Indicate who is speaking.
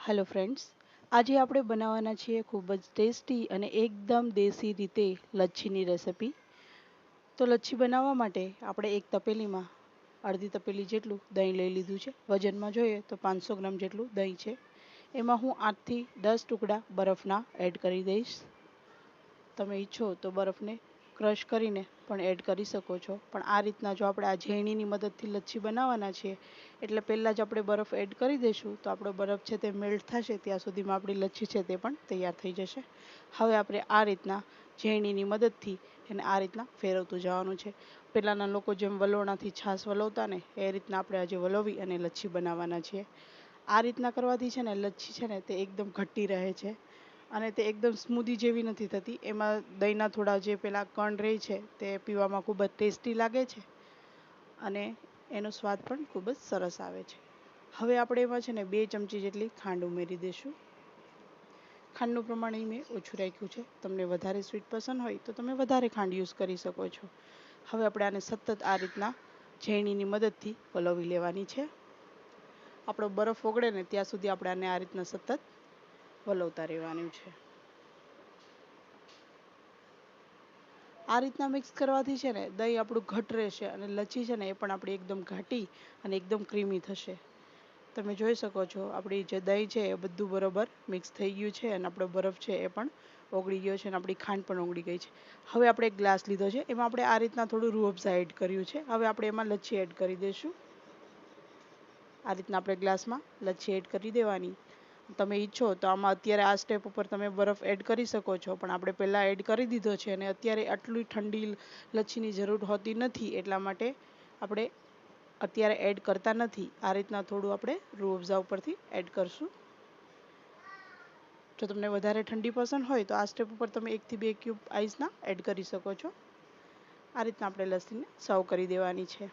Speaker 1: Hello friends, આજે આપણે બનાવવાના છીએ ખૂબ જ ટેસ્ટી અને એકદમ દેશી રીતે લચ્છીની રેસિપી. તો લચ્છી બનાવવા માટે આપણે એક તપેલીમાં અડધી તપેલી જેટલું દહીં લઈ લીધું છે. વજનમાં જોઈએ તો 500 ગ્રામ જેટલું દહીં છે. એમાં હું 8થી 10 ટુકડા બરફના એડ કરી દઈશ. તમે ઈચ્છો તો બરફને ક્રશ કરીને પણ એડ કરી શકો છો, પણ આ રીતના જો આપણે આ ઝેરણીની મદદથી લચ્છી બનાવવાના છીએ એટલે પહેલાં જ આપણે બરફ એડ કરી દઈશું તો આપણો બરફ છે તે મેલ્ટ થશે ત્યાં સુધીમાં આપણી લચ્છી છે તે પણ તૈયાર થઈ જશે. હવે આપણે આ રીતના ઝેરણીની મદદથી એને આ રીતના ફેરવતું જવાનું છે. પહેલાંના લોકો જેમ વલોણાથી છાશ વલોવતા ને એ રીતના આપણે આજે વલોવી અને લચ્છી બનાવવાના છીએ. આ રીતના કરવાથી છે ને લચ્છી છે ને તે એકદમ ઘટ્ટી રહે છે અને તે એકદમ સ્મૂધી જેવી નથી થતી. એમાં દહીંના થોડા જે પેલા કણ રહે છે તે પીવામાં ખૂબ જ ટેસ્ટી લાગે છે અને એનો સ્વાદ પણ ખૂબ જ સરસ આવે છે. હવે આપણે એમાં છે ને 2 ચમચી જેટલી ખાંડ ઉમેરી દઈશું. ખાંડનું પ્રમાણ અહીં મેં ઓછું રાખ્યું છે. તમને વધારે સ્વીટ પસંદ હોય તો તમે વધારે ખાંડ યુઝ કરી શકો છો. હવે આપણે આને સતત આ રીતના ઝેરણીની મદદથી વલોવી લેવાની છે. આપણો બરફ ઓગળે ને ત્યાં સુધી આપણે આને આ રીતના સતત વલોવતા રહેવાનું છે. આ રીતના મિક્સ કરવાથી છે ને દહીં આપણું ઘટ રહેશે અને લચ્છી છે ને એ પણ આપણી એકદમ ઘાટી અને એકદમ ક્રીમી થશે. તમે જોઈ શકો છો આપણી જે દહીં છે એ બધું બરોબર મિક્સ થઈ ગયું છે અને આપણો બરફ છે એ પણ ઓગળી ગયો છે અને આપણી ખાંડ પણ ઓગળી ગઈ છે. હવે આપણે એક ગ્લાસ લીધો છે, એમાં આપણે આ રીતના થોડું રૂહ અફઝા એડ કર્યું છે. હવે આપણે એમાં લચ્છી એડ કરી દઈશું. આ રીતના આપણે ગ્લાસમાં લચ્છી એડ કરી દેવાની. તમે ઈચ્છો તો આમાં અત્યારે આ સ્ટેપ ઉપર તમે બરફ એડ કરી શકો છો, પણ આપણે પહેલાં એડ કરી દીધો છે અને અત્યારે આટલી ઠંડી લચ્છીની જરૂર હોતી નથી એટલા માટે આપણે અત્યારે એડ કરતા નથી. આ રીતના થોડું આપણે રૂહ અફઝા ઉપરથી એડ કરશું. જો તમને વધારે ઠંડી પસંદ હોય તો આ સ્ટેપ ઉપર તમે 1 થી 2 ક્યુબ આઈસના એડ કરી શકો છો. આ રીતના આપણે લસ્સીને સર્વ કરી દેવાની છે.